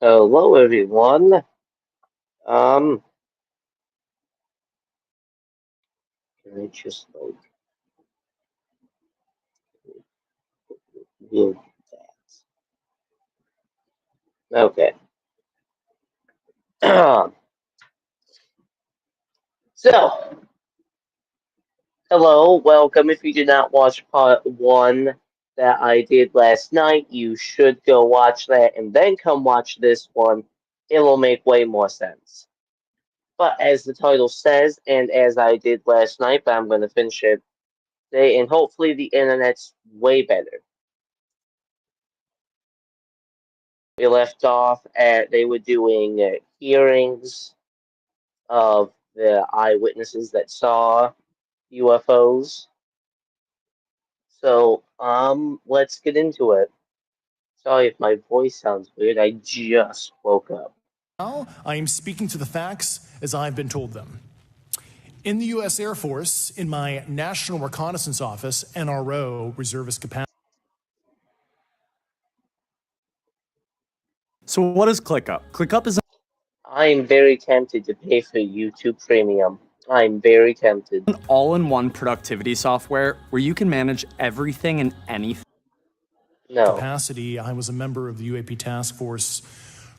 Hello, everyone. Um, can I just like do that? Okay. So, hello, welcome. If you did not watch part one that I did last night, you should go watch that and then come watch this one. It will make way more sense. But as the title says, and as I did last night, but I'm going to finish it today, and hopefully the internet's way better. We left off at they were doing hearings of the eyewitnesses that saw UFOs. So, let's get into it. Sorry if my voice sounds weird. I just woke up. Now, I am speaking to the facts as I've been told them. In the U.S. Air Force, in my National Reconnaissance Office, NRO, reservist capacity. So what is ClickUp? ClickUp is I'm very tempted to pay for YouTube Premium. I'm very tempted. an all-in-one productivity software where you can manage everything and anything. No. Capacity, I was a member of the UAP task force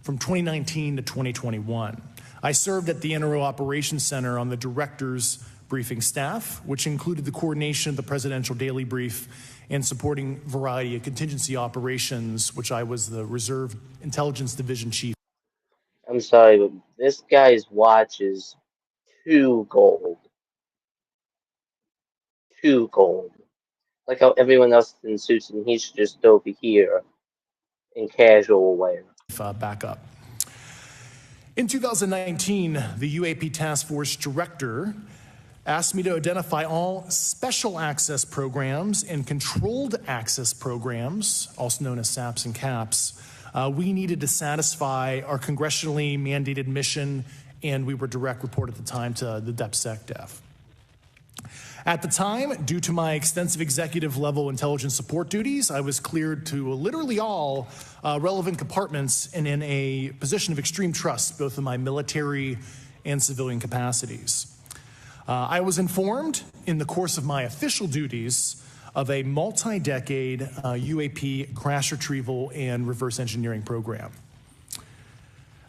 from 2019 to 2021. I served at the NRO Operations Center on the director's briefing staff, which included the coordination of the presidential daily brief and supporting variety of contingency operations, which I was the Reserve Intelligence Division chief. I'm sorry, but this guy's watch is too gold. Too gold. Like how everyone else is in suits and he's just over here in casual wear. Back up. In 2019, the UAP Task Force Director asked me to identify all special access programs and controlled access programs, also known as SAPs and CAPs, we needed to satisfy our congressionally mandated mission, and we were direct report at the time to the DepSecDef. At the time, due to my extensive executive level intelligence support duties, I was cleared to literally all relevant compartments and in a position of extreme trust, both in my military and civilian capacities. I was informed in the course of my official duties of a multi-decade UAP crash retrieval and reverse engineering program,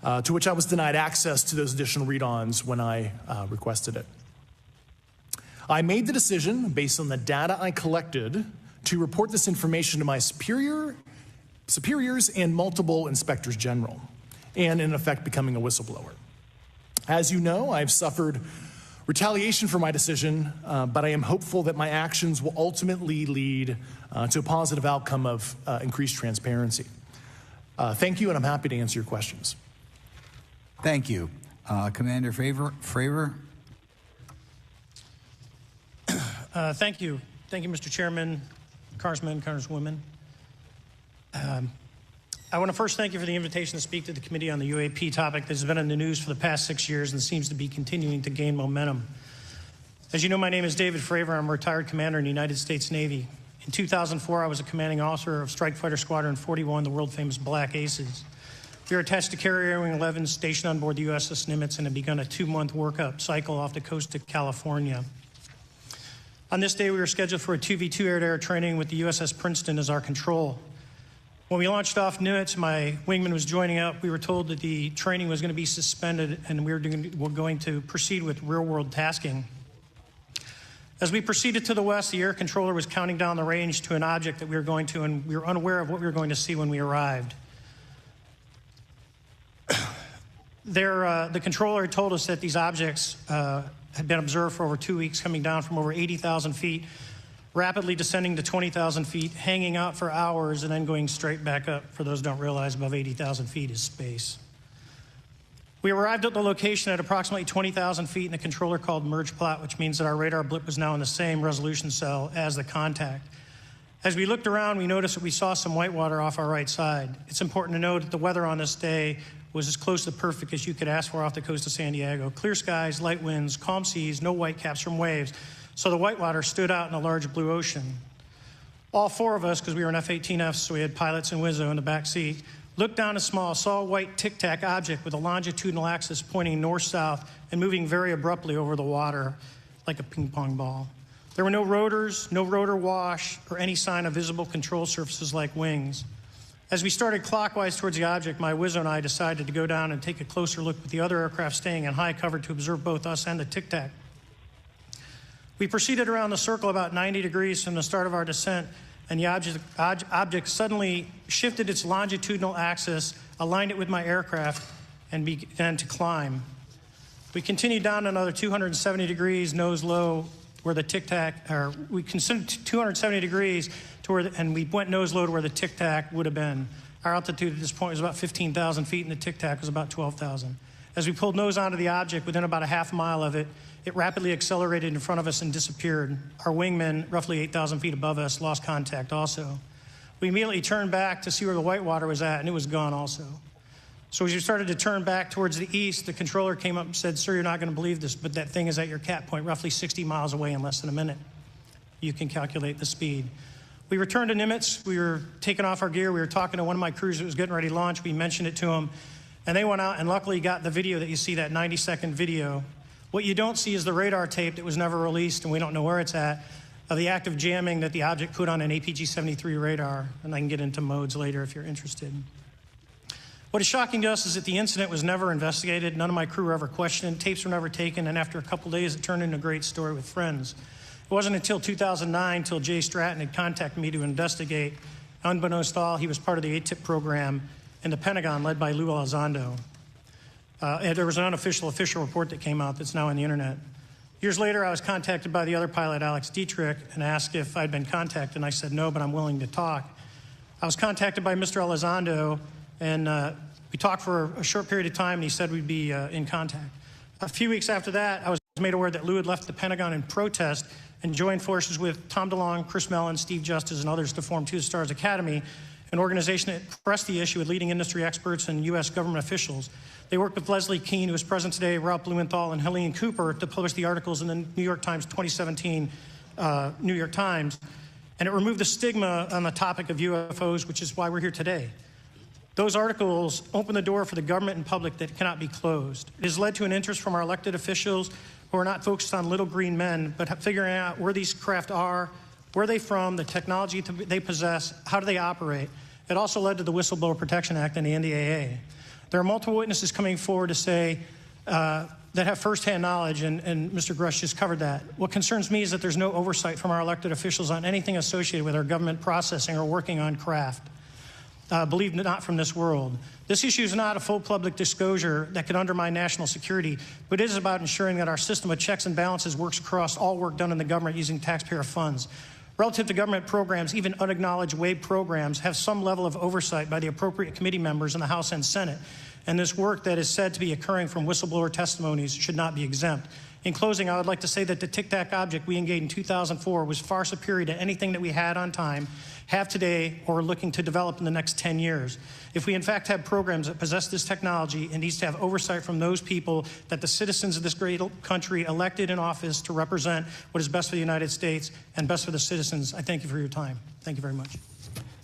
to which I was denied access to those additional read-ons when I requested it. I made the decision, based on the data I collected, to report this information to my superiors and multiple inspectors general, and in effect becoming a whistleblower. As you know, I've suffered retaliation for my decision, but I am hopeful that my actions will ultimately lead to a positive outcome of increased transparency. Thank you, and I'm happy to answer your questions. Thank you. Commander Fravor? Thank you. Thank you, Mr. Chairman, Congressmen, Congresswomen. I want to first thank you for the invitation to speak to the committee on the UAP topic that has been in the news for the past 6 years and seems to be continuing to gain momentum. As you know, my name is David Fravor. I'm a retired commander in the United States Navy. In 2004, I was a commanding officer of Strike Fighter Squadron 41, the world-famous Black Aces. We were attached to Carrier Wing 11, stationed on board the USS Nimitz, and had begun a 2-month workup cycle off the coast of California. On this day, we were scheduled for a 2v2 air-to-air training with the USS Princeton as our control. When we launched off Nimitz, my wingman was joining up. We were told that the training was going to be suspended and we were going to proceed with real-world tasking. As we proceeded to the west, the air controller was counting down the range to an object that we were going to, and we were unaware of what we were going to see when we arrived. The controller had told us that these objects had been observed for over 2 weeks, coming down from over 80,000 feet, rapidly descending to 20,000 feet, hanging out for hours, and then going straight back up. For those who don't realize, above 80,000 feet is space. We arrived at the location at approximately 20,000 feet, and the controller called merge plot, which means that our radar blip was now in the same resolution cell as the contact. As we looked around, we noticed that we saw some whitewater off our right side. It's important to note that the weather on this day was as close to perfect as you could ask for off the coast of San Diego. Clear skies, light winds, calm seas, no whitecaps from waves. So the whitewater stood out in a large blue ocean. All four of us, because we were in F-18Fs, so we had pilots and Wizzo in the back seat, Looked down a small, saw a white tic-tac object with a longitudinal axis pointing north-south and moving very abruptly over the water like a ping-pong ball. There were no rotors, no rotor wash, or any sign of visible control surfaces like wings. As we started clockwise towards the object, my Wizzo and I decided to go down and take a closer look with the other aircraft staying in high cover to observe both us and the tic-tac. We proceeded around the circle about 90 degrees from the start of our descent, and the object suddenly shifted its longitudinal axis, aligned it with my aircraft, and began to climb. We continued down another 270 degrees, nose low, where the tic-tac, or we considered 270 degrees to where, and we went nose low to where the tic-tac would have been. Our altitude at this point was about 15,000 feet, and the tic-tac was about 12,000. As we pulled nose onto the object, within about a half mile of it, it rapidly accelerated in front of us and disappeared. Our wingmen, roughly 8,000 feet above us, lost contact also. We immediately turned back to see where the white water was at, and it was gone also. So as we started to turn back towards the east, the controller came up and said, "Sir, you're not going to believe this, but that thing is at your cat point, roughly 60 miles away in less than a minute. You can calculate the speed." We returned to Nimitz. We were taking off our gear. We were talking to one of my crews that was getting ready to launch. We mentioned it to them, and they went out and luckily got the video that you see, that 90-second video. What you don't see is the radar tape that was never released, and we don't know where it's at, of the active jamming that the object put on an APG-73 radar, and I can get into modes later if you're interested. What is shocking to us is that the incident was never investigated. None of my crew were ever questioned. Tapes were never taken, and after a couple days, it turned into a great story with friends. It wasn't until 2009 until Jay Stratton had contacted me to investigate. Unbeknownst to all, he was part of the ATIP program in the Pentagon led by Lou Elizondo. And there was an official report that came out that's now on the internet. Years later, I was contacted by the other pilot, Alex Dietrich, and asked if I'd been contacted, and I said no, but I'm willing to talk. I was contacted by Mr. Elizondo, and we talked for a short period of time, and he said we'd be in contact. A few weeks after that, I was made aware that Lou had left the Pentagon in protest and joined forces with Tom DeLonge, Chris Mellon, Steve Justice, and others to form Two Stars Academy, an organization that pressed the issue with leading industry experts and U.S. government officials. They worked with Leslie Kean, who is present today, Ralph Blumenthal, and Helene Cooper to publish the articles in the New York Times 2017 New York Times. And it removed the stigma on the topic of UFOs, which is why we're here today. Those articles open the door for the government and public that cannot be closed. It has led to an interest from our elected officials who are not focused on little green men, but figuring out where these craft are, where they're from, the technology they possess, how do they operate. It also led to the Whistleblower Protection Act and the NDAA. There are multiple witnesses coming forward to say that have firsthand knowledge, and Mr. Grush just covered that. What concerns me is that there's no oversight from our elected officials on anything associated with our government processing or working on craft. Believe not from this world. This issue is not a full public disclosure that could undermine national security, but it is about ensuring that our system of checks and balances works across all work done in the government using taxpayer funds. Relative to government programs, even unacknowledged WAVE programs have some level of oversight by the appropriate committee members in the House and Senate, and this work that is said to be occurring from whistleblower testimonies should not be exempt. In closing, I would like to say that the tic-tac object we engaged in 2004 was far superior to anything that we had on time, have today, or are looking to develop in the next 10 years. If we in fact have programs that possess this technology, it needs to have oversight from those people that the citizens of this great country elected in office to represent what is best for the United States and best for the citizens. I thank you for your time. Thank you very much.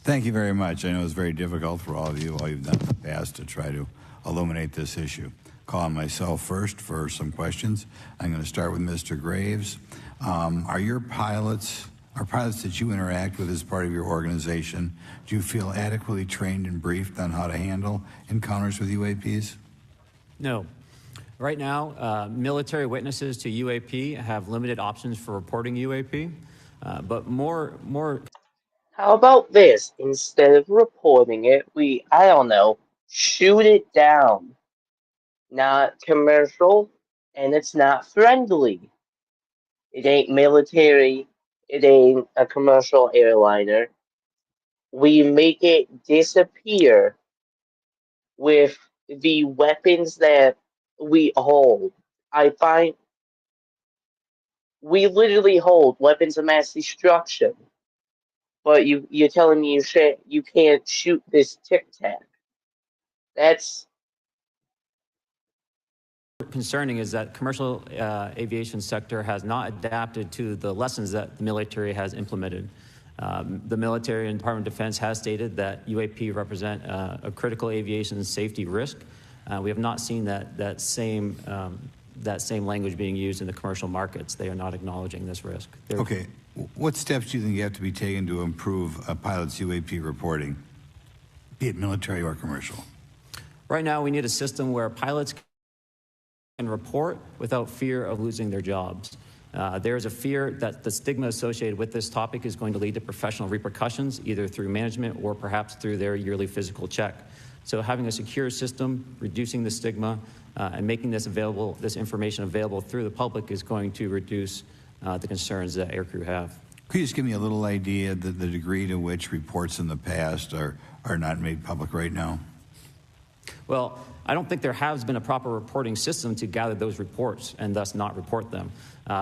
Thank you very much. I know it's very difficult for all of you, all you've done in the past to try to illuminate this issue. Call on myself first for some questions. I'm going to start with Mr. Graves. Are pilots that you interact with as part of your organization, do you feel adequately trained and briefed on how to handle encounters with UAPs? No. Right now, military witnesses to UAP have limited options for reporting UAP, but more. How about this? Instead of reporting it, I don't know, shoot it down. Not commercial, and it's not friendly. It ain't military. It ain't a commercial airliner. We make it disappear with the weapons that we hold. I find we literally hold weapons of mass destruction, but you're telling me you can't shoot this tic-tac. That's Concerning is that commercial aviation sector has not adapted to the lessons that the military has implemented. The military and Department of Defense has stated that UAP represent a critical aviation safety risk. We have not seen that same language being used in the commercial markets. They are not acknowledging this risk. Okay. What steps do you think have to be taken to improve a pilot's UAP reporting, be it military or commercial? Right now, we need a system where pilots can report without fear of losing their jobs. There is a fear that the stigma associated with this topic is going to lead to professional repercussions, either through management or perhaps through their yearly physical check. So having a secure system, reducing the stigma, and making this information available through the public is going to reduce the concerns that aircrew have. Could you just give me a little idea of the degree to which reports in the past are not made public right now? Well, I don't think there has been a proper reporting system to gather those reports and thus not report them.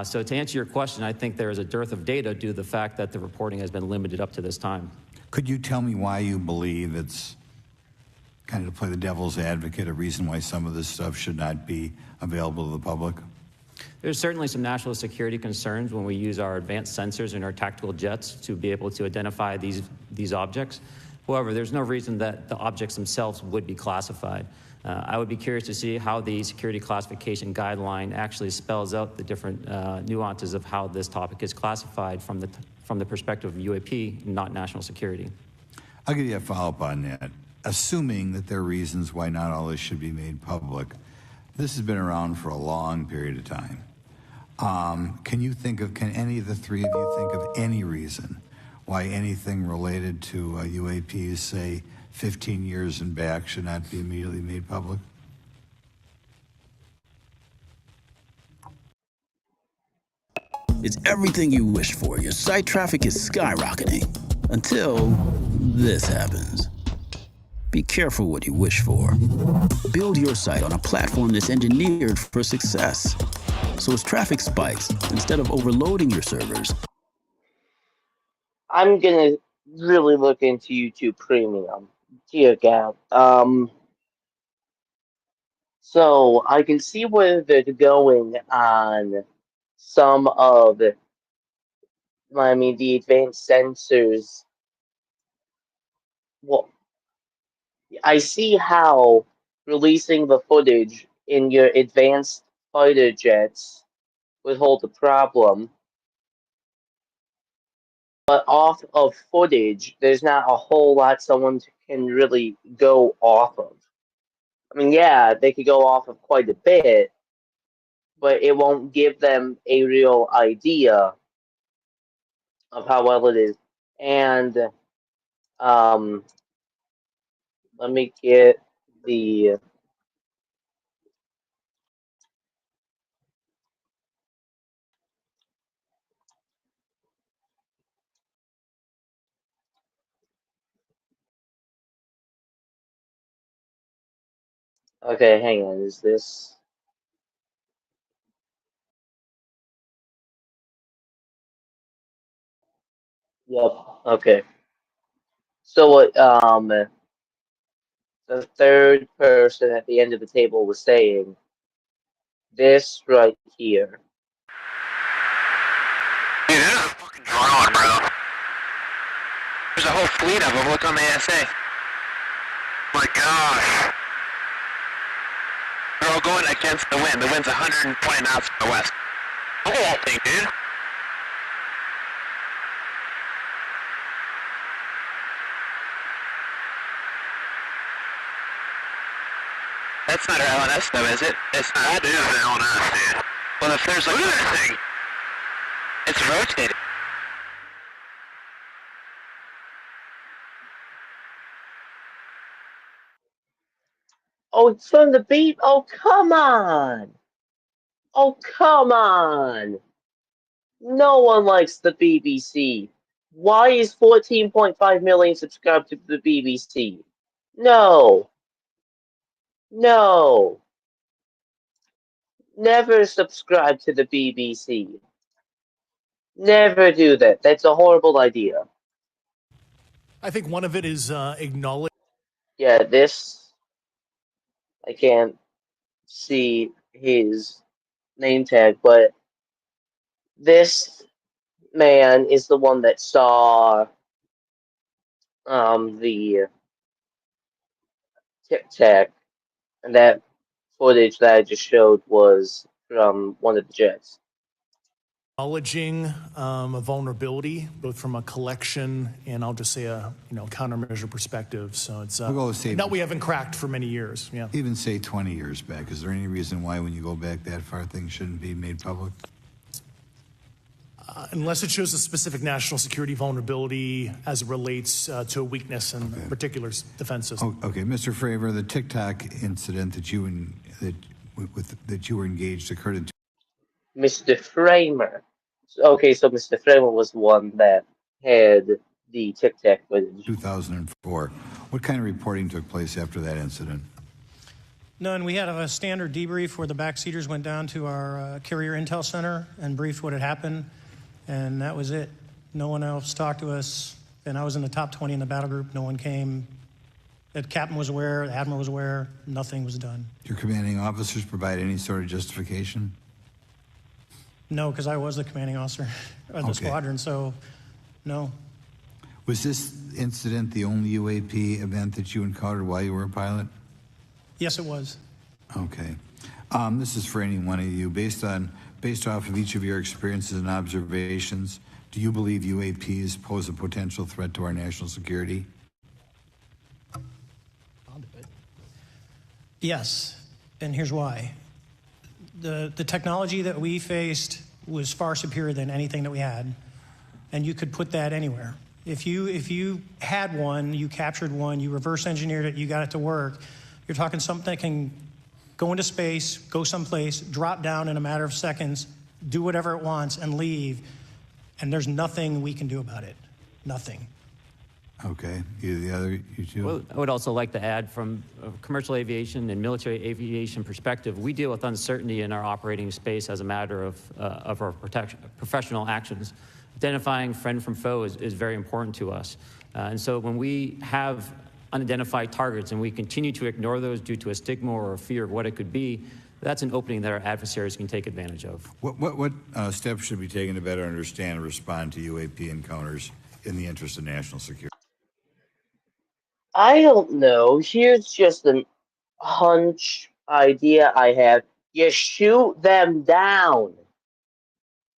So to answer your question, I think there is a dearth of data due to the fact that the reporting has been limited up to this time. Could you tell me why you believe it's, kind of to play the devil's advocate, a reason why some of this stuff should not be available to the public? There's certainly some national security concerns when we use our advanced sensors in our tactical jets to be able to identify these objects. However, there's no reason that the objects themselves would be classified. I would be curious to see how the security classification guideline actually spells out the different nuances of how this topic is classified from the perspective of UAP, not national security. I'll give you a follow-up on that. Assuming that there are reasons why not all this should be made public, this has been around for a long period of time. Can any of the three of you think of any reason why anything related to UAPs, say 15 years and back, should not be immediately made public? It's everything you wish for. Your site traffic is skyrocketing until this happens. Be careful what you wish for. Build your site on a platform that's engineered for success. So as traffic spikes, instead of overloading your servers, I'm gonna really look into YouTube Premium. Dear God. So I can see where they're going on some of, the advanced sensors. Well, I see how releasing the footage in your advanced fighter jets would hold a problem. But off of footage, there's not a whole lot someone can really go off of. Yeah, they could go off of quite a bit, but it won't give them a real idea of how well it is. And let me get the okay, hang on, is this? Yep, okay. So what the third person at the end of the table was saying, this right here. Dude, that is a fucking drone, bro. There's a whole fleet of them. Look on the ASA. My gosh. They're all going against the wind. The wind's 120 knots from the west. Look at that thing, dude. That's not our LNS though, is it? It's not. That is the LNS, dude. Well, if there's like... Look at that thing. It's rotating. Oh, it's from the beat. Oh, come on. Oh, come on. No one likes the BBC. Why is 14.5 million subscribed to the BBC? No. No. Never subscribe to the BBC. Never do that. That's a horrible idea. I think one of it is acknowledge. Yeah, this, I can't see his name tag, but this man is the one that saw the Tic Tac, and that footage that I just showed was from one of the jets. Acknowledging a vulnerability, both from a collection and I'll just say a countermeasure perspective. So it's that we haven't cracked for many years. Yeah. Even say 20 years back. Is there any reason why, when you go back that far, things shouldn't be made public? Unless it shows a specific national security vulnerability as it relates to a weakness in a particular defense system. Okay, Mr. Fravor, the TikTok incident that you were engaged occurred in Mr. Framer. Okay, so Mr. Framer was the one that had the Tic Tac footage. 2004. What kind of reporting took place after that incident? None. We had a standard debrief where the backseaters went down to our carrier intel center and briefed what had happened, and that was it. No one else talked to us, and I was in the top 20 in the battle group. No one came. The captain was aware, the admiral was aware, nothing was done. Did your commanding officers provide any sort of justification? No, because I was the commanding officer of the squadron, so no. Was this incident the only UAP event that you encountered while you were a pilot? Yes, it was. Okay. This is for any one of you. Based off of each of your experiences and observations, do you believe UAPs pose a potential threat to our national security? Yes, and here's why. The technology that we faced was far superior than anything that we had, and you could put that anywhere. If you had one, you captured one, you reverse engineered it, you got it to work, you're talking something that can go into space, go someplace, drop down in a matter of seconds, do whatever it wants, and leave, and there's nothing we can do about it. Nothing. Okay. You two? Well, I would also like to add, from a commercial aviation and military aviation perspective, we deal with uncertainty in our operating space as a matter of our professional actions. Identifying friend from foe is very important to us. And so when we have unidentified targets and we continue to ignore those due to a stigma or a fear of what it could be, that's an opening that our adversaries can take advantage of. What steps should be taken to better understand and respond to UAP encounters in the interest of national security? I don't know. Here's just a hunch idea I have. You shoot them down.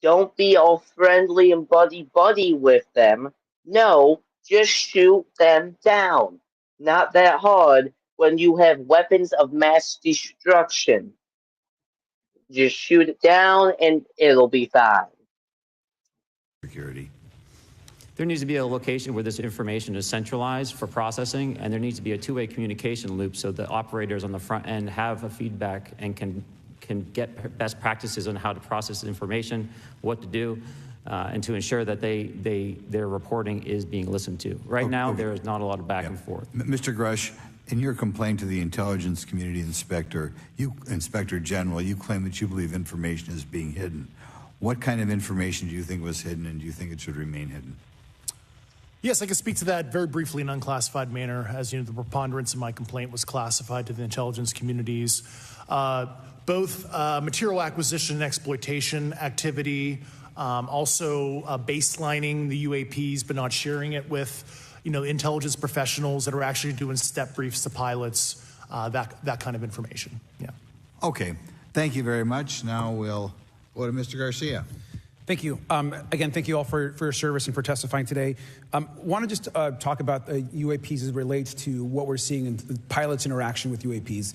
Don't be all friendly and buddy-buddy with them. No, just shoot them down. Not that hard when you have weapons of mass destruction. Just shoot it down and it'll be fine. Security. There needs to be a location where this information is centralized for processing, and there needs to be a two-way communication loop so the operators on the front end have a feedback and can get best practices on how to process the information, what to do, and to ensure that their reporting is being listened to. Right now, there is not a lot of back and forth. Mr. Grush, in your complaint to the Intelligence Community Inspector General, you claim that you believe information is being hidden. What kind of information do you think was hidden, and do you think it should remain hidden? Yes, I can speak to that very briefly in unclassified manner. As you know, the preponderance of my complaint was classified to the intelligence communities. Both material acquisition and exploitation activity, also baselining the UAPs but not sharing it with intelligence professionals that are actually doing step briefs to pilots, that kind of information. Yeah. Okay, thank you very much. Now we'll go to Mr. Garcia. Thank you. Again, thank you all for your service and for testifying today. Want to just talk about UAPs as it relates to what we're seeing in the pilots' interaction with UAPs.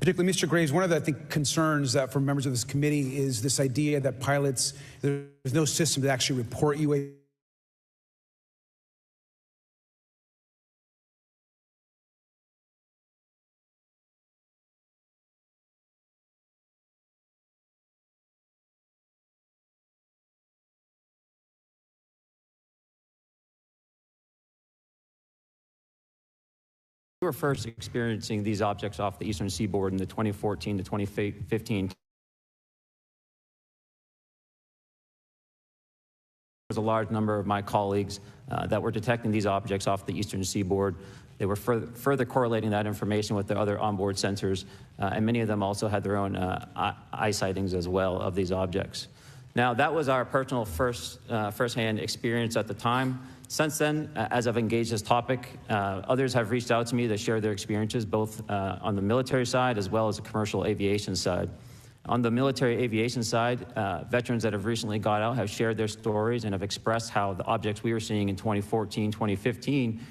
Particularly, Mr. Graves, one of the, I think, concerns that for members of this committee is this idea that pilots, there's no system to actually report UAPs. We were first experiencing these objects off the eastern seaboard in the 2014 to 2015. There was a large number of my colleagues that were detecting these objects off the eastern seaboard. They were further correlating that information with the other onboard sensors, and many of them also had their own eye sightings as well of these objects. Now, that was our personal first-hand experience at the time. Since then, as I've engaged this topic, others have reached out to me to share their experiences, both on the military side as well as the commercial aviation side. On the military aviation side, veterans that have recently got out have shared their stories and have expressed how the objects we were seeing in 2014, 2015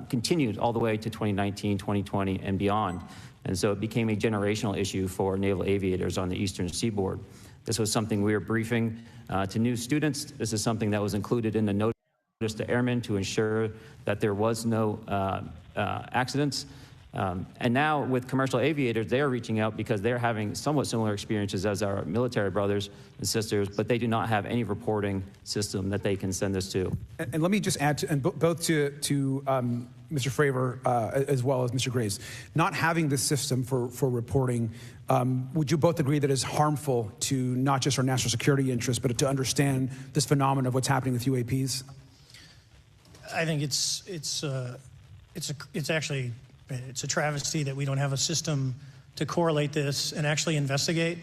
continued all the way to 2019, 2020, and beyond. And so it became a generational issue for naval aviators on the eastern seaboard. This was something we were briefing to new students. This is something that was included in the notice to airmen to ensure that there was no accidents. And now with commercial aviators, they are reaching out because they're having somewhat similar experiences as our military brothers and sisters, but they do not have any reporting system that they can send us to. And let me just add, both to Mr. Fravor as well as Mr. Graves, not having this system for reporting, would you both agree that is harmful to not just our national security interests, but to understand this phenomenon of what's happening with UAPs? I think it's actually a travesty that we don't have a system to correlate this and actually investigate.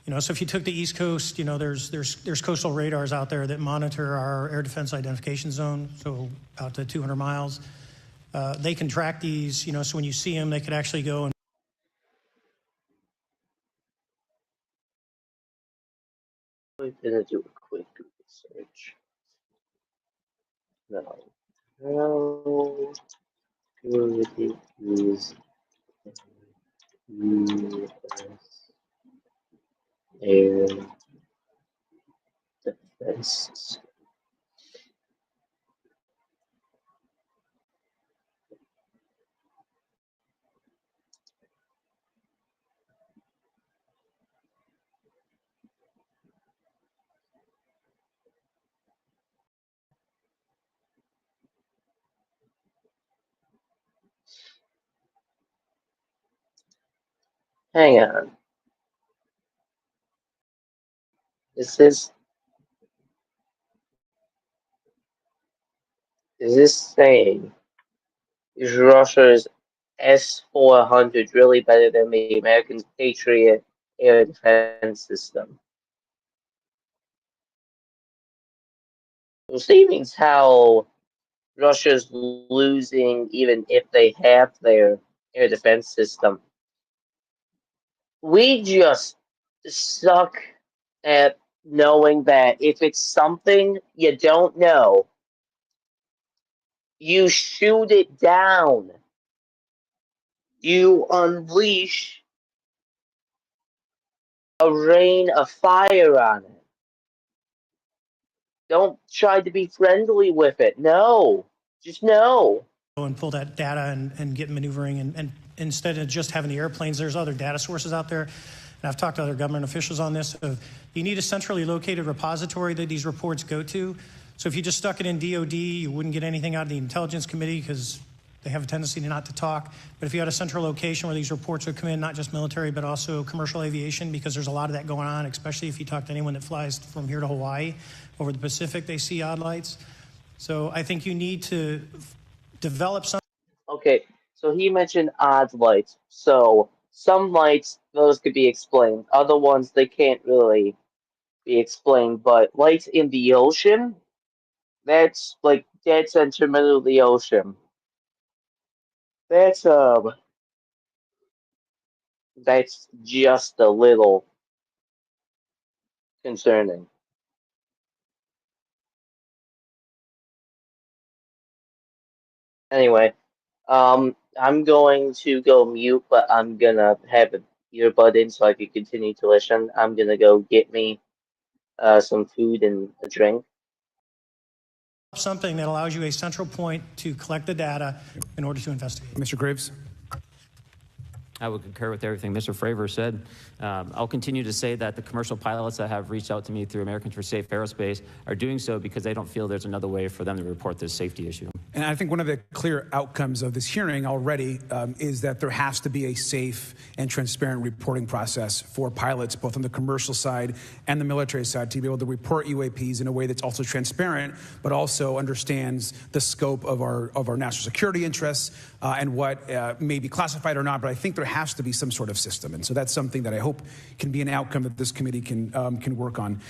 You know, so if you took the East Coast, you know, there's coastal radars out there that monitor our air defense identification zone, so out to 200 miles. They can track these, you know, so when you see them, they could actually go and I'm gonna do a quick Google search. No. How good it is U.S. air defense. Hang on. Is this saying is Russia's S-400 really better than the American Patriot air defense system? Well, seems how Russia's losing even if they have their air defense system. We just suck at knowing that if it's something you don't know, you shoot it down. You unleash a rain of fire on it. Don't try to be friendly with it. No. Just no. and pull that data and get maneuvering. And instead of just having the airplanes, there's other data sources out there. And I've talked to other government officials on this. You need a centrally located repository that these reports go to. So if you just stuck it in DOD, you wouldn't get anything out of the Intelligence Committee because they have a tendency not to talk. But if you had a central location where these reports would come in, not just military, but also commercial aviation, because there's a lot of that going on, especially if you talk to anyone that flies from here to Hawaii, over the Pacific, they see odd lights. So I think you need to develop some. Okay, so he mentioned odd lights. So some lights, those could be explained. Other ones, they can't really be explained. But lights in the ocean, that's like dead center middle of the ocean. That's just a little concerning. Anyway, I'm going to go mute, but I'm gonna have an earbud in so I can continue to listen. I'm gonna go get me some food and a drink. Something that allows you a central point to collect the data in order to investigate. Mr. Graves? I would concur with everything Mr. Fravor said. I'll continue to say that the commercial pilots that have reached out to me through Americans for Safe Aerospace are doing so because they don't feel there's another way for them to report this safety issue. And I think one of the clear outcomes of this hearing already is that there has to be a safe and transparent reporting process for pilots, both on the commercial side and the military side, to be able to report UAPs in a way that's also transparent, but also understands the scope of our national security interests and what may be classified or not. But I think there has to be some sort of system. And so that's something that I hope can be an outcome that this committee can work on.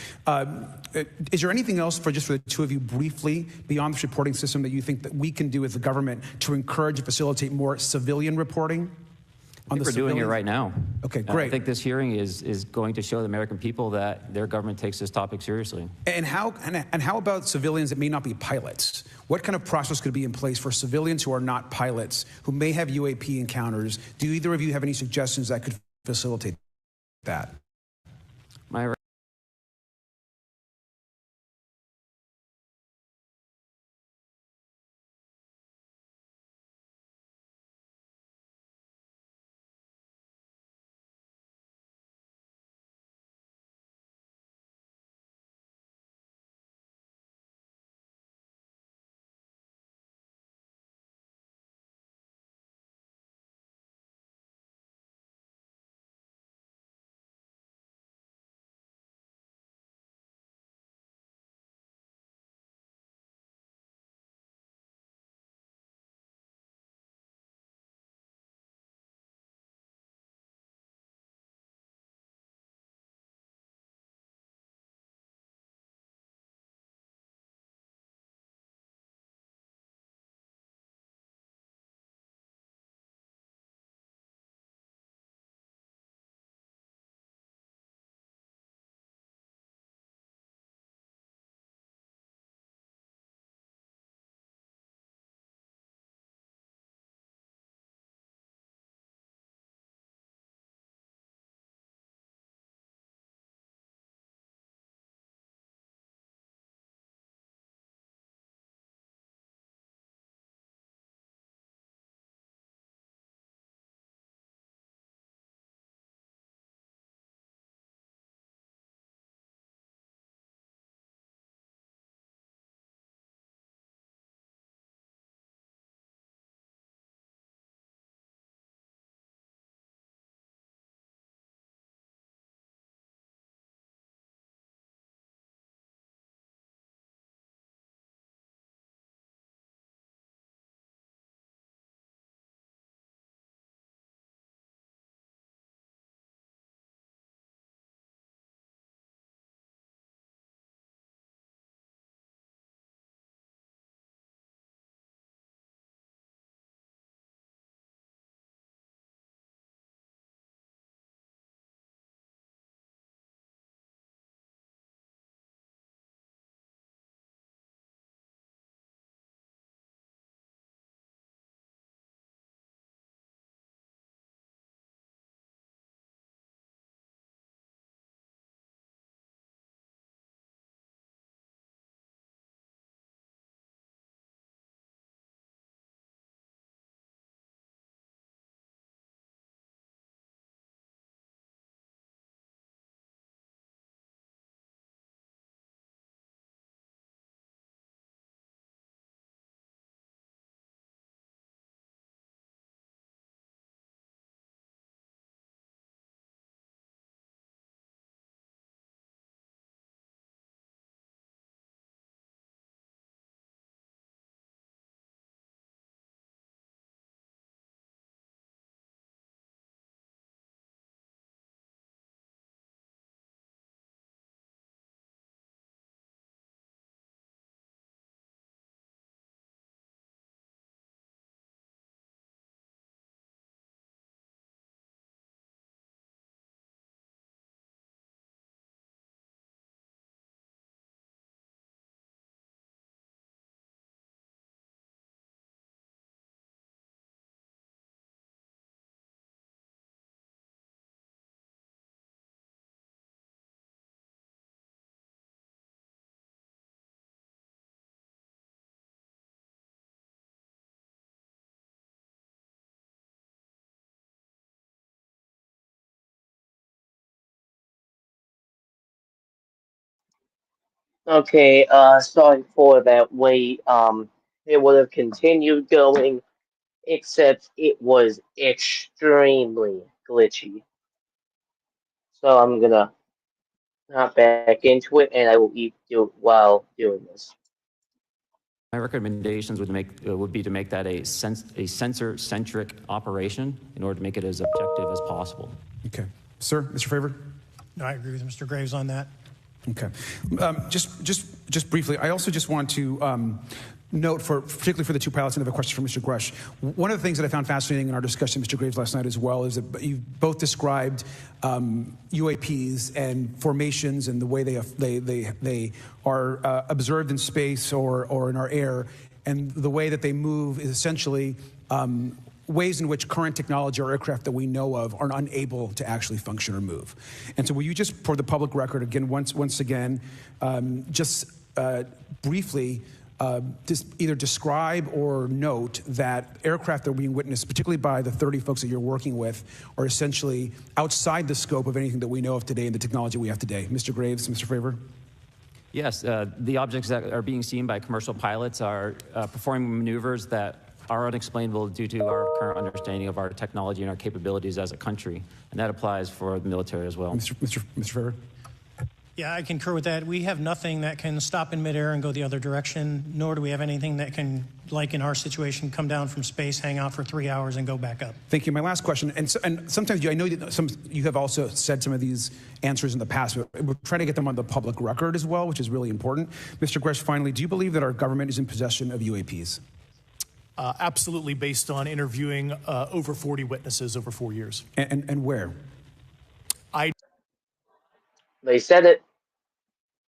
Is there anything else for the two of you briefly beyond this reporting system that you think that we can do as the government to encourage and facilitate more civilian reporting? I think we're doing it right now. Okay, great. I think this hearing is going to show the American people that their government takes this topic seriously. And how about civilians that may not be pilots? What kind of process could be in place for civilians who are not pilots, who may have UAP encounters? Do either of you have any suggestions that could facilitate that? My Okay, sorry for that wait. It would have continued going, except it was extremely glitchy. So I'm gonna hop back into it, and I will do it while doing this. My recommendations would be to make that a sensor-centric operation in order to make it as objective as possible. Okay. Sir, Mr. Fravor? No, I agree with Mr. Graves on that. Okay. Just briefly, I also just want to note, particularly for the two pilots, and I have a question for Mr. Grush. One of the things that I found fascinating in our discussion, Mr. Graves, last night as well, is that you both described UAPs and formations and the way they are observed in space or in our air, and the way that they move is essentially ways in which current technology or aircraft that we know of are unable to actually function or move. And so will you just, for the public record, again, once again, briefly either describe or note that aircraft that are being witnessed, particularly by the 30 folks that you're working with, are essentially outside the scope of anything that we know of today and the technology we have today. Mr. Graves, Mr. Fravor? Yes, the objects that are being seen by commercial pilots are performing maneuvers that are unexplainable due to our current understanding of our technology and our capabilities as a country. And that applies for the military as well. Mr. Fravor? Yeah, I concur with that. We have nothing that can stop in midair and go the other direction, nor do we have anything that can, like in our situation, come down from space, hang out for 3 hours, and go back up. Thank you. My last question, and sometimes I know that you have also said some of these answers in the past, but we're trying to get them on the public record as well, which is really important. Mr. Gresh, finally, do you believe that our government is in possession of UAPs? Absolutely, based on interviewing over 40 witnesses over 4 years. And where? They said it.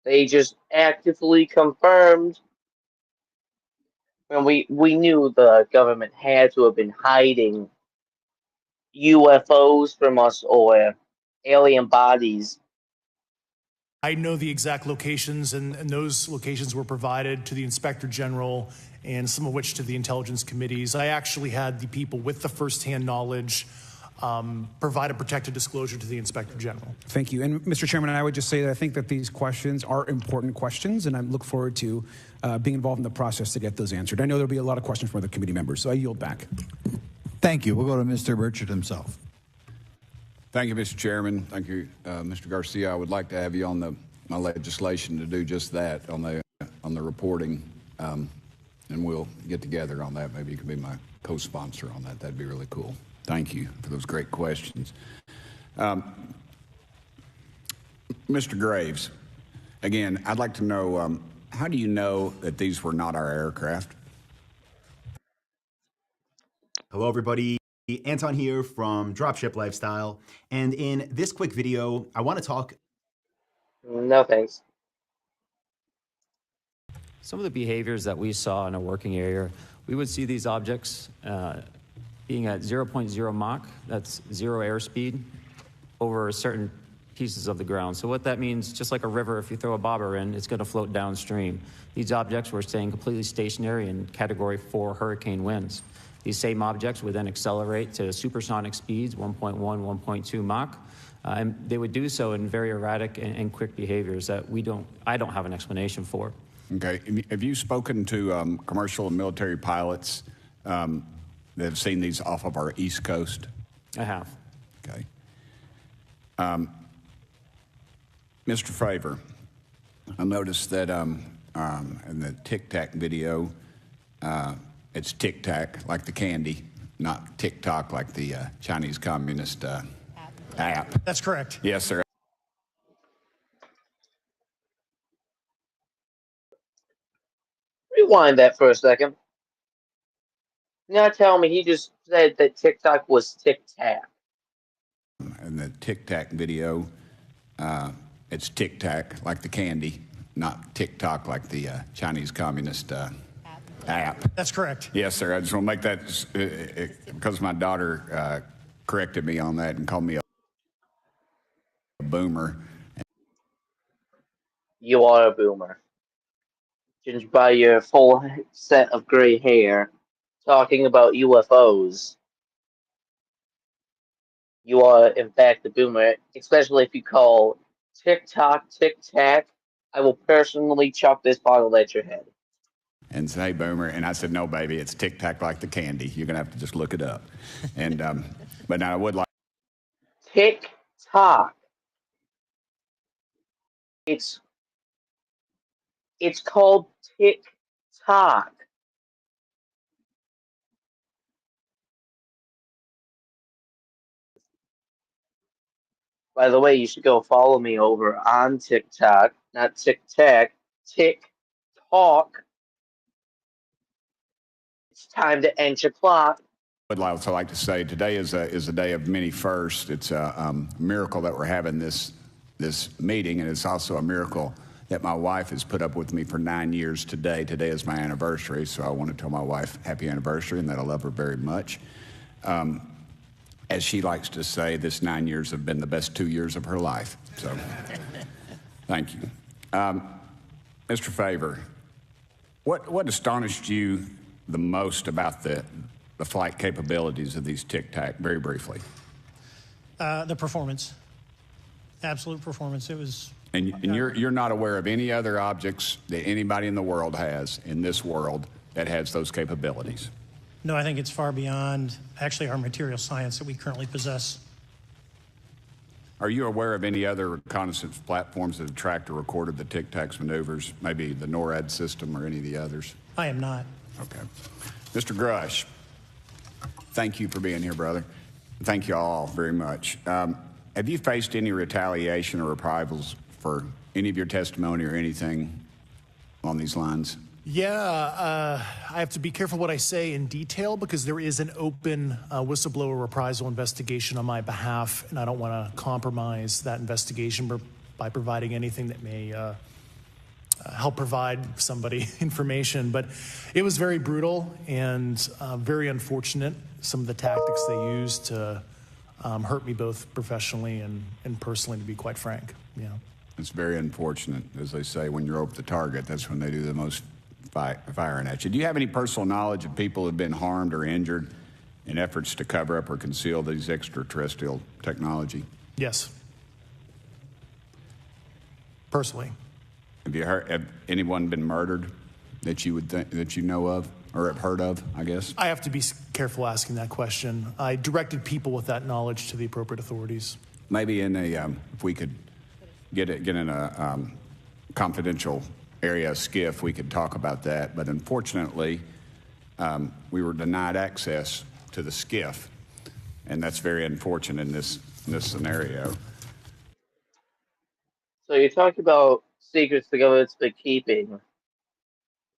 They just actively confirmed. And we knew the government had to have been hiding UFOs from us or alien bodies. I know the exact locations, and those locations were provided to the Inspector General and some of which to the intelligence committees. I actually had the people with the firsthand knowledge provide a protected disclosure to the Inspector General. Thank you. And Mr. Chairman, I would just say that I think that these questions are important questions, and I look forward to being involved in the process to get those answered. I know there'll be a lot of questions from other committee members, so I yield back. Thank you. We'll go to Mr. Burchett himself. Thank you, Mr. Chairman. Thank you, Mr. Garcia. I would like to have you on my legislation to do just that on the reporting, and we'll get together on that. Maybe you could be my co-sponsor on that. That'd be really cool. Thank you for those great questions. Mr. Graves, again, I'd like to know, how do you know that these were not our aircraft? Hello, everybody. Anton here from Dropship Lifestyle. And in this quick video, I want to talk... No, thanks. Some of the behaviors that we saw in a working area, we would see these objects being at 0.0 Mach, that's 0 airspeed, over certain pieces of the ground. So what that means, just like a river, if you throw a bobber in, it's going to float downstream. These objects were staying completely stationary in Category 4 hurricane winds. These same objects would then accelerate to supersonic speeds, 1.1, 1.2 Mach, and they would do so in very erratic and quick behaviors that I don't have an explanation for. Okay. Have you spoken to commercial and military pilots that have seen these off of our East Coast? I have. Okay. Mr. Fravor, I noticed that in the Tic Tac video, it's Tic Tac like the candy, not TikTok like the Chinese Communist app. That's correct. Yes, sir. Rewind that for a second. Now tell me, he just said that TikTok was Tic Tac. In the Tic Tac video, it's Tic Tac like the candy, not TikTok like the Chinese Communist app. That's correct. Yes, sir. I just want to make that because my daughter corrected me on that and called me a boomer. You are a boomer. Judged by your full set of gray hair, talking about UFOs. You are, in fact, a boomer, especially if you call TikTok Tic Tac. I will personally chuck this bottle at your head. And say, boomer. And I said, no, baby, it's Tic Tac like the candy. You're going to have to just look it up. And but now I would like... TikTok. It's called TikTok. By the way, you should go follow me over on TikTok, not TikTok, TikTok. It's time to end your clock. I'd also like to say today is a day of many firsts. It's a miracle that we're having this meeting, and it's also a miracle that my wife has put up with me for 9 years today. Today is my anniversary, so I want to tell my wife happy anniversary and that I love her very much. As she likes to say, this 9 years have been the best 2 years of her life. So, thank you. Mr. Favor, what astonished you the most about the flight capabilities of these Tic Tac, very briefly? The performance. Absolute performance. It was... And you're not aware of any other objects that anybody in the world has, in this world, that has those capabilities? No, I think it's far beyond actually our material science that we currently possess. Are you aware of any other reconnaissance platforms that have tracked or recorded the Tic Tac's maneuvers, maybe the NORAD system or any of the others? I am not. Okay. Mr. Grush, thank you for being here, brother. Thank you all very much. Have you faced any retaliation or reprisals for any of your testimony or anything along these lines? Yeah, I have to be careful what I say in detail because there is an open whistleblower reprisal investigation on my behalf, and I don't want to compromise that investigation by providing anything that may help provide somebody information. But it was very brutal and very unfortunate, some of the tactics they used to hurt me both professionally and personally, to be quite frank. Yeah. It's very unfortunate. As they say, when you're over the target, that's when they do the most firing at you. Do you have any personal knowledge of people who have been harmed or injured in efforts to cover up or conceal these extraterrestrial technology? Yes. Personally. Have anyone been murdered that you would think, that you know of or have heard of, I guess? I have to be careful asking that question. I directed people with that knowledge to the appropriate authorities. Maybe in a, if we could get in a confidential area, a skiff, we could talk about that. But unfortunately, we were denied access to the skiff, and that's very unfortunate in this scenario. So you talk about secrets the government's been keeping,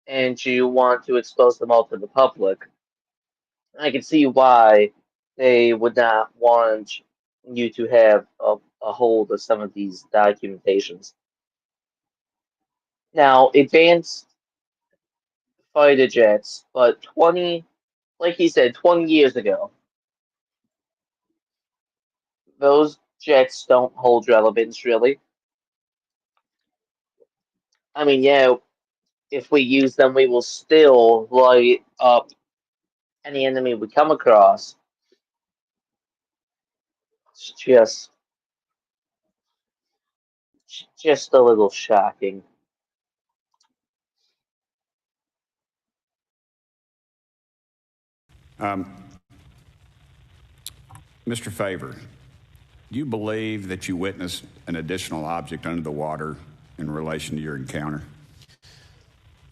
and you want to expose them all to the public. I can see why they would not want you to have a hold of some of these documentations. Now, advanced fighter jets, but 20, like he said, 20 years ago, those jets don't hold relevance, really. I mean, yeah, if we use them, we will still light up any enemy we come across. It's just a little shocking. Mr. Favor, do you believe that you witnessed an additional object under the water in relation to your encounter?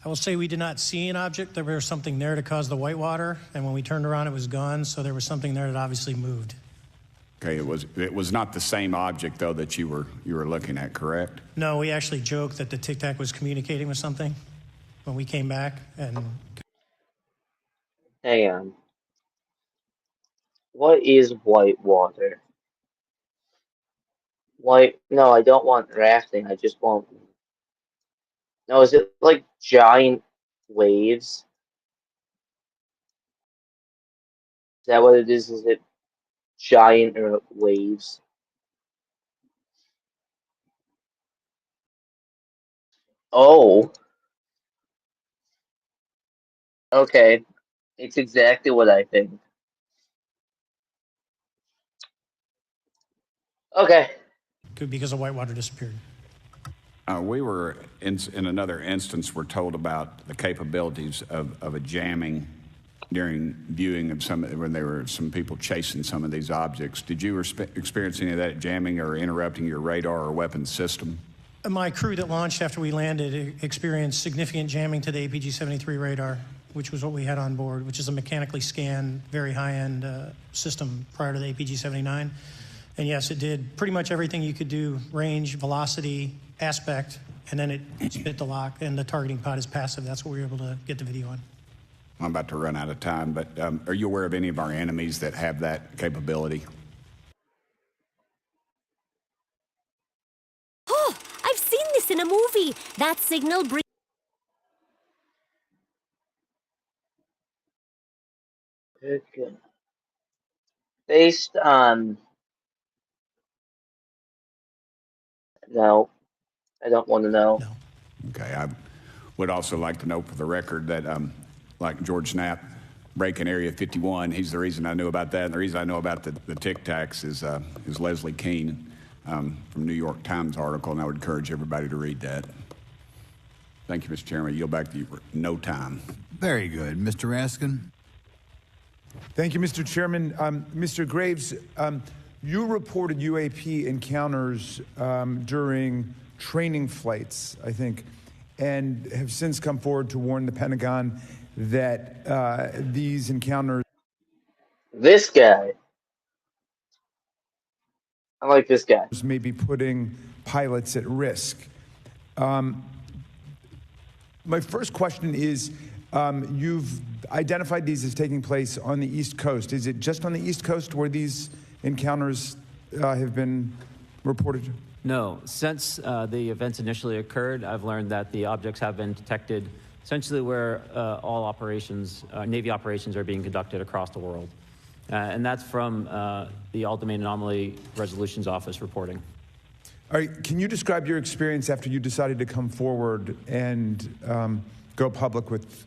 I will say we did not see an object. There was something there to cause the whitewater, and when we turned around, it was gone, so there was something there that obviously moved. Okay, it was not the same object, though, that you were looking at, correct? No, we actually joked that the Tic Tac was communicating with something when we came back, and... Hang on. What is whitewater? No, I don't want rafting. I just want... No, is it like giant waves? Is that what it is? Is it giant waves? Oh. Okay. It's exactly what I think. Okay. Because the whitewater disappeared. We were, in another instance, we're told about the capabilities of a jamming during viewing of when there were some people chasing some of these objects. Did you experience any of that jamming or interrupting your radar or weapons system? My crew that launched after we landed experienced significant jamming to the APG-73 radar, which was what we had on board, which is a mechanically scanned, very high-end system prior to the APG-79. And yes, it did pretty much everything you could do: range, velocity, aspect, and then it spit the lock, and the targeting pod is passive. That's what we were able to get the video on. I'm about to run out of time, but are you aware of any of our enemies that have that capability? Oh, I've seen this in a movie. That signal brings... Okay. Based on... No, I don't want to know. No. Okay, I would also like to note for the record that, like George Knapp breaking Area 51, he's the reason I knew about that, and the reason I know about the Tic Tacs is Leslie Keene from New York Times article, and I would encourage everybody to read that. Thank you, Mr. Chairman. I yield back to you for no time. Very good. Mr. Raskin? Thank you, Mr. Chairman. Mr. Graves, you reported UAP encounters during training flights, I think, and have since come forward to warn the Pentagon that these encounters... This guy. I like this guy. ...may be putting pilots at risk. My first question is, you've identified these as taking place on the East Coast. Is it just on the East Coast where these encounters have been reported? No. Since the events initially occurred, I've learned that the objects have been detected essentially where all operations, Navy operations, are being conducted across the world. And that's from the All-Domain Anomaly Resolutions Office reporting. All right, can you describe your experience after you decided to come forward and go public with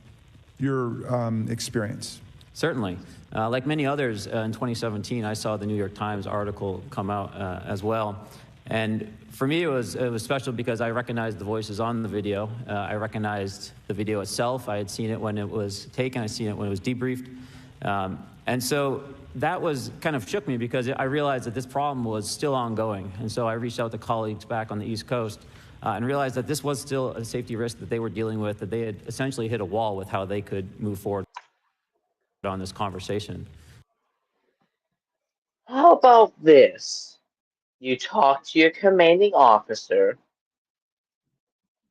your experience? Certainly. Like many others, in 2017, I saw the New York Times article come out as well. And for me, it was special because I recognized the voices on the video. I recognized the video itself. I had seen it when it was taken. I seen it when it was debriefed. And so that was kind of shook me because I realized that this problem was still ongoing. And so I reached out to colleagues back on the East Coast and realized that this was still a safety risk that they were dealing with, that they had essentially hit a wall with how they could move forward on this conversation. How about this? You talk to your commanding officer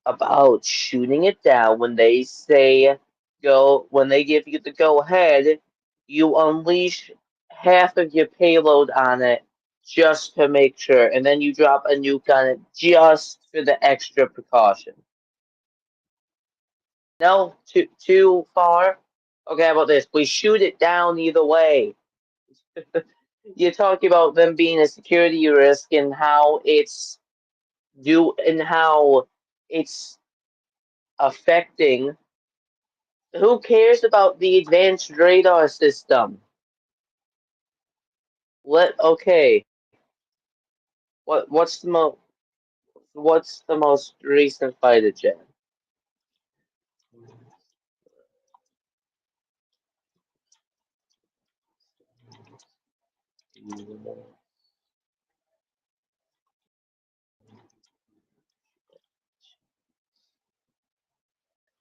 about shooting it down. When they say go, when they give you the go ahead, you unleash half of your payload on it just to make sure, and then you drop a nuke on it just for the extra precaution. No, too far. Okay, how about this? We shoot it down either way. You're talking about them being a security risk and how it's affecting. Who cares about the advanced radar system? Okay. What's the most recent fighter jet?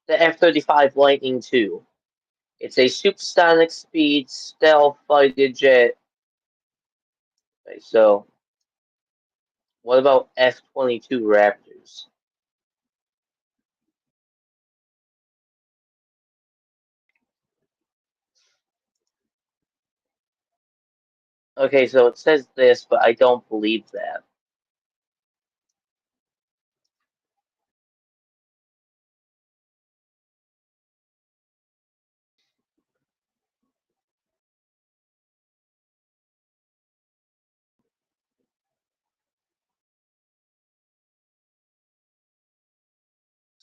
The F-35 Lightning II. It's a supersonic speed stealth fighter jet. Okay, so, what about F-22 Raptors? Okay, so it says this, but I don't believe that.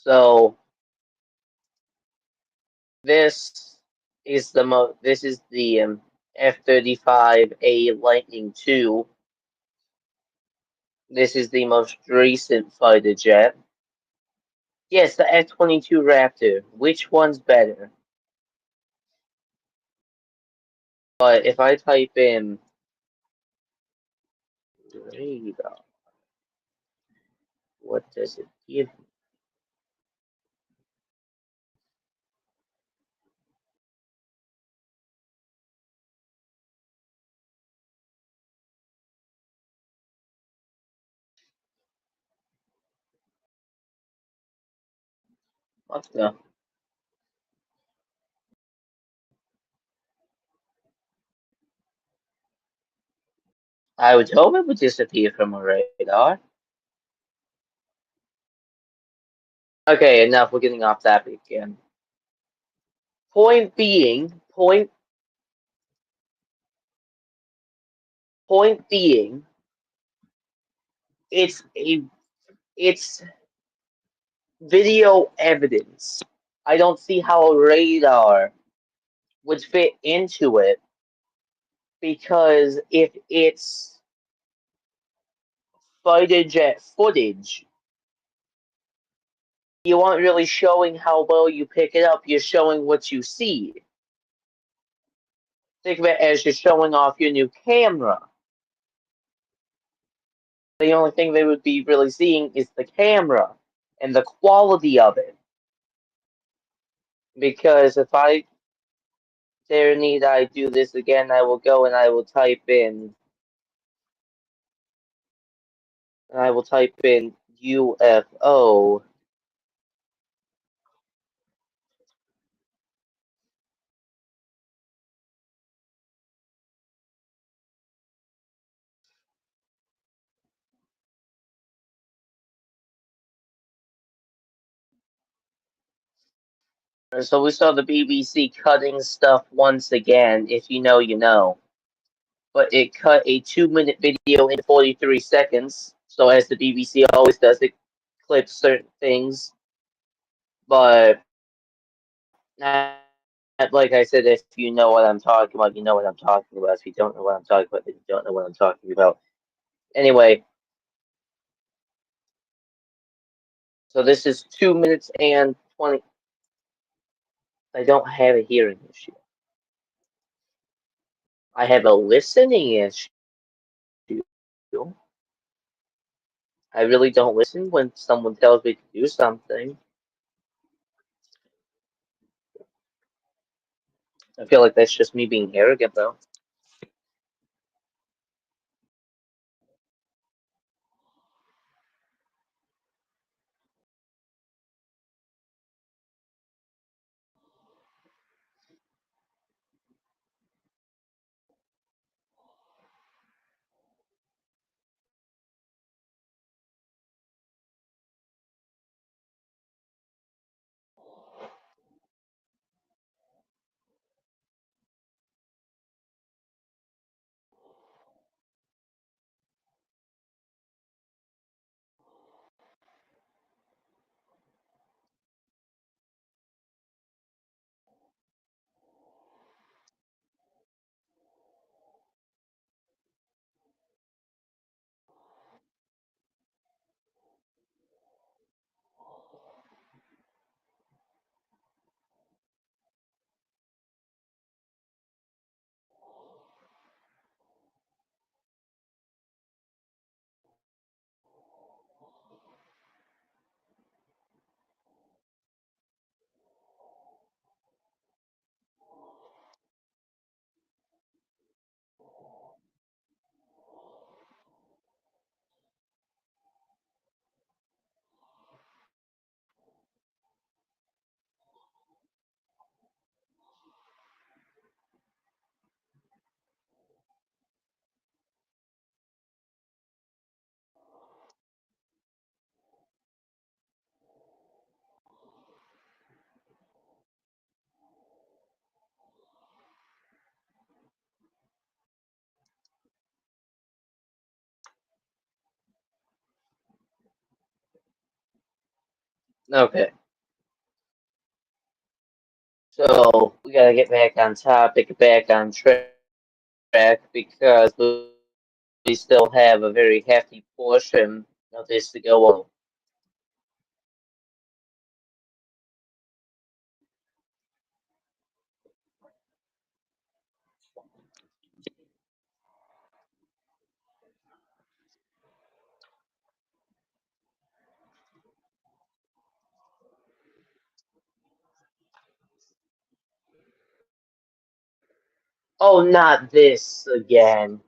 So this is the F-35A Lightning II. This is the most recent fighter jet. Yes, the F-22 Raptor. Which one's better? But if I type in radar, What does it give me? What the? I would hope it would disappear from a radar. Okay, enough. We're getting off topic again. Point being, point being, it's it's video evidence. I don't see how a radar would fit into it because if it's fighter jet footage, you aren't really showing how well you pick it up. You're showing what you see. Think of it as you're showing off your new camera. The only thing they would be really seeing is the camera and the quality of it. Because if I dare need I do this again, I will go and I will type in UFO. So we saw the BBC cutting stuff once again. If you know, you know. But it cut a 2-minute video into 43 seconds. So as the BBC always does, it clips certain things. But like I said, if you know what I'm talking about, you know what I'm talking about. If you don't know what I'm talking about, then you don't know what I'm talking about. Anyway, so this is 2 minutes and 20. I don't have a hearing issue. I have a listening issue. I really don't listen when someone tells me to do something. I feel like that's just me being arrogant, though. Okay. So we gotta get back on topic, back on track, because we still have a very hefty portion of this to go on. Oh, not this again.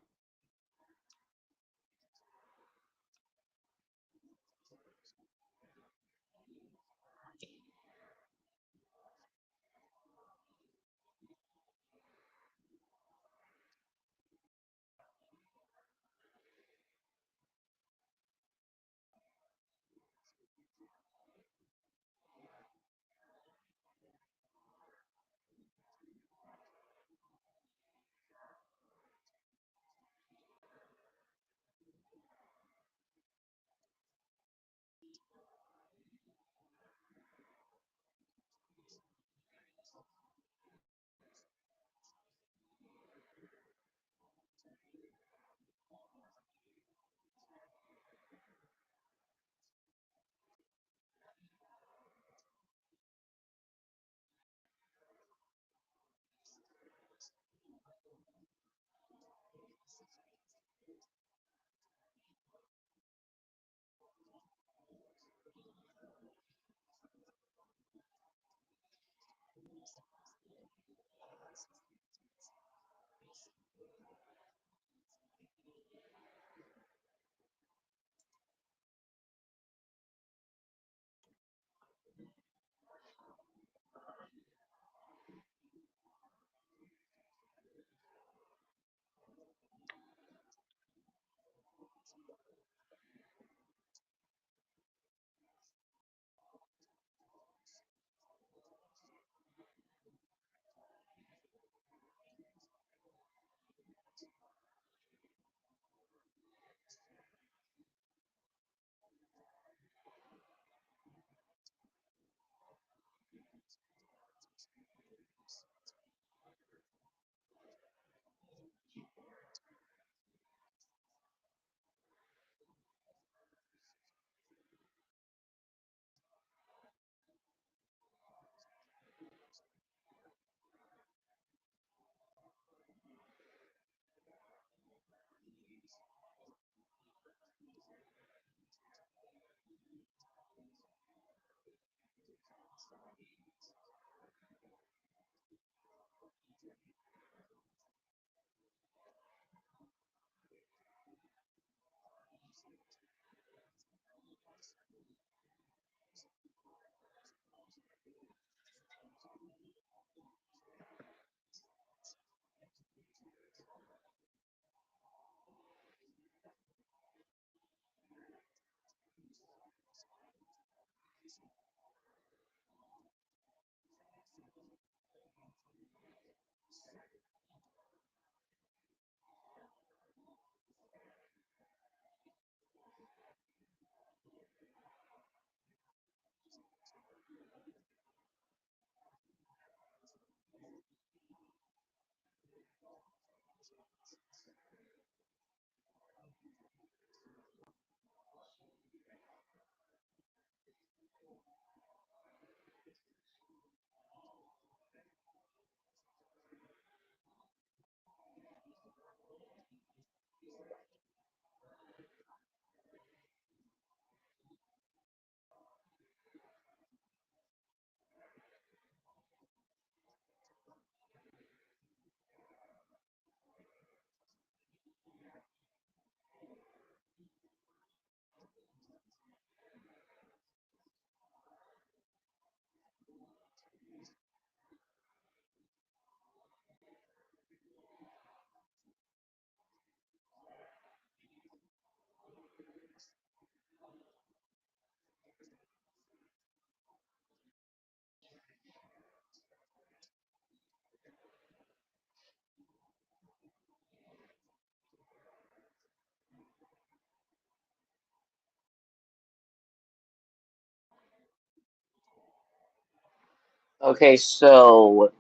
Okay, so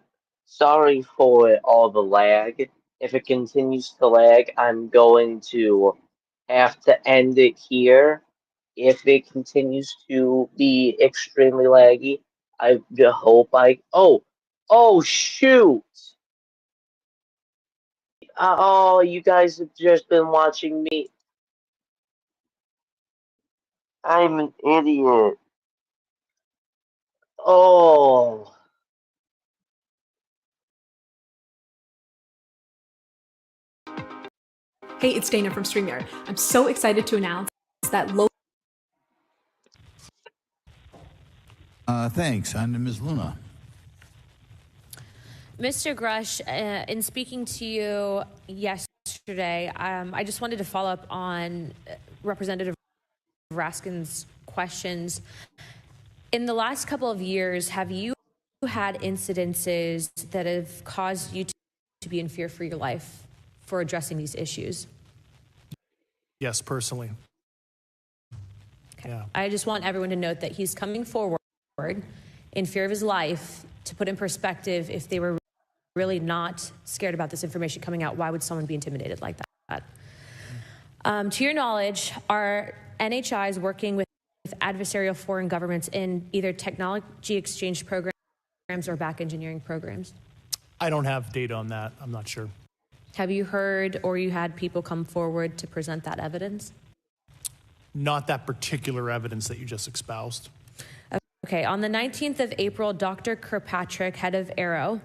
sorry for all the lag. If it continues to lag, I'm going to have to end it here. If it continues to be extremely laggy, I hope I. Oh, shoot! Oh, you guys have just been watching me. I'm an idiot. Oh. Hey, it's Dana from StreamYard. I'm so excited to announce that local. Thanks. On to Ms. Luna. Mr. Grush, in speaking to you yesterday, I just wanted to follow up on Representative Raskin's questions. In the last couple of years, have you had incidences that have caused you to be in fear for your life for addressing these issues? Yes, personally. Okay. Yeah. I just want everyone to note that he's coming forward in fear of his life. To put in perspective, if they were really not scared about this information coming out, why would someone be intimidated like that? To your knowledge, are NHIs working with adversarial foreign governments in either technology exchange programs or back engineering programs? I don't have data on that. I'm not sure. Have you heard or you had people come forward to present that evidence? Not that particular evidence that you just espoused. Okay, on the 19th of April, Dr. Kirkpatrick, head of Aero,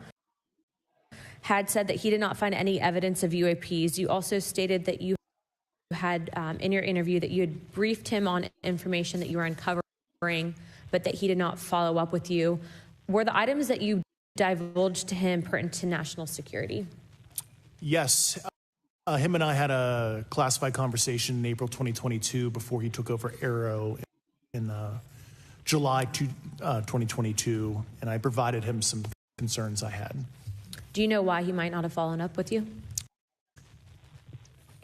had said that he did not find any evidence of UAPs. You also stated that you had, in your interview, that you had briefed him on information that you were uncovering, but that he did not follow up with you. Were the items that you divulged to him pertinent to national security? Yes. Him and I had a classified conversation in April 2022 before he took over Aero in July 2022, and I provided him some concerns I had. Do you know why he might not have followed up with you?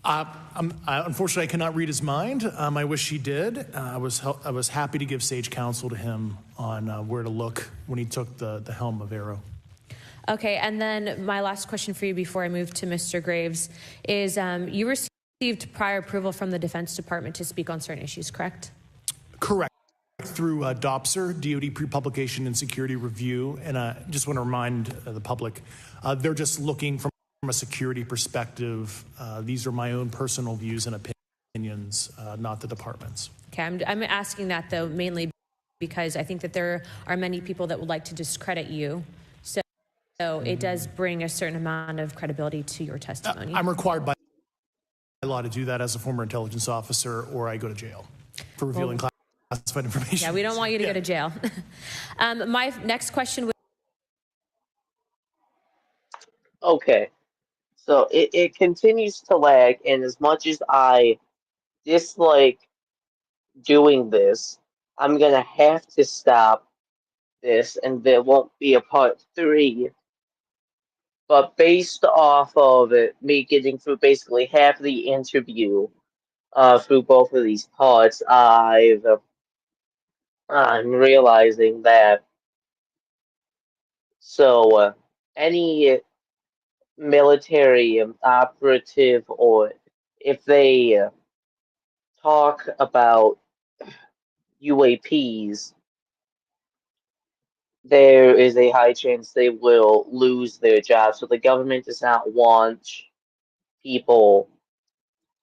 Unfortunately, I cannot read his mind. I wish he did. I was happy to give sage counsel to him on where to look when he took the helm of Aero. Okay, and then my last question for you before I move to Mr. Graves is you received prior approval from the Defense Department to speak on certain issues, correct? Correct. Through DOPSR, DoD Pre-Publication and Security Review, and I just want to remind the public, they're just looking from a security perspective. These are my own personal views and opinions, not the department's. Okay, I'm asking that though mainly because I think that there are many people that would like to discredit you. So it does bring a certain amount of credibility to your testimony. I'm required by law to do that as a former intelligence officer, or I go to jail for revealing classified information. Yeah, we don't want you to go to jail. My next question would. Okay, so it continues to lag, and as much as I dislike doing this, I'm gonna have to stop this, and there won't be a part 3. But based off of me getting through basically half the interview through both of these parts, I'm realizing that any military operative, or if they talk about UAPs, there is a high chance they will lose their job. So the government does not want people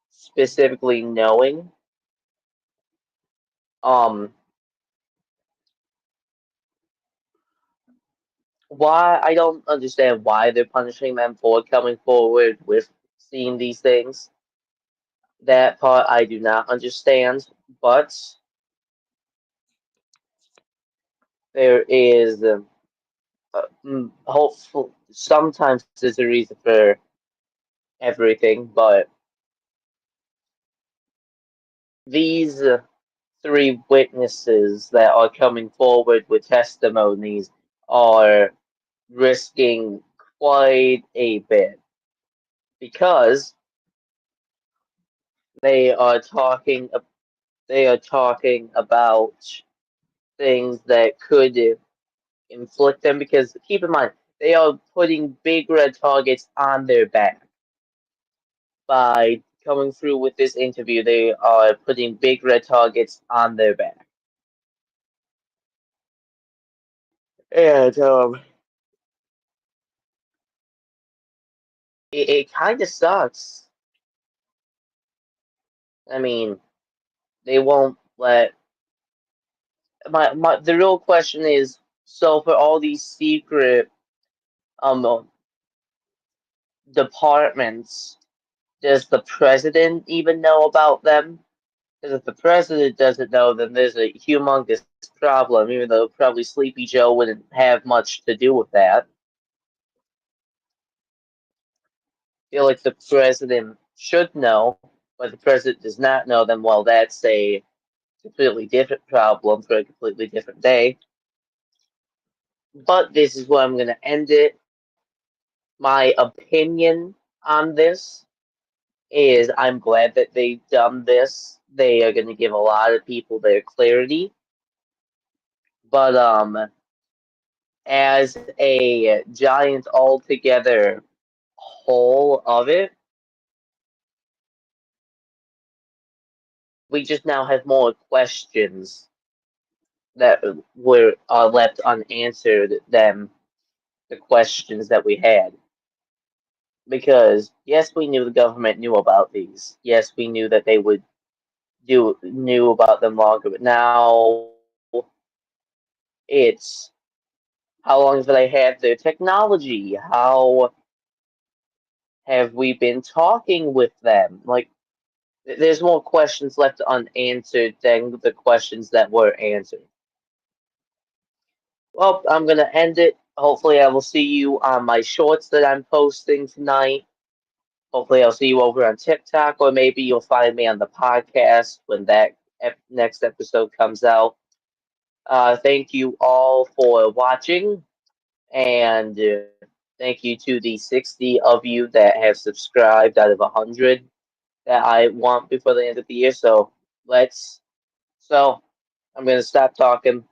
specifically knowing. Why, I don't understand why they're punishing them for coming forward with seeing these things. That part I do not understand, but there is hopeful. Sometimes there's a reason for everything, but these 3 witnesses that are coming forward with testimonies are risking quite a bit because they are talking about things that could inflict them, because keep in mind they are putting big red targets on their back. By coming through with this interview, they are putting big red targets on their back. And it kind of sucks. I mean, they won't let the real question is, so for all these secret departments does the president even know about them? Because if the president doesn't know, then there's a humongous problem, even though probably Sleepy Joe wouldn't have much to do with that. I feel like the president should know, but the president does not know, then, well, that's a completely different problem for a completely different day. But this is where I'm going to end it. My opinion on this is I'm glad that they've done this. They are going to give a lot of people their clarity. But as a giant altogether whole of it, we just now have more questions that were left unanswered than the questions that we had. Because yes, we knew the government knew about these. Yes, we knew that they would knew about them longer, but now it's how long have they had their technology? How have we been talking with them? Like, there's more questions left unanswered than the questions that were answered. Well, I'm going to end it. Hopefully, I will see you on my shorts that I'm posting tonight. Hopefully, I'll see you over on TikTok, or maybe you'll find me on the podcast when that next episode comes out. Thank you all for watching, and thank you to the 60 of you that have subscribed out of 100 that I want before the end of the year. So I'm going to stop talking.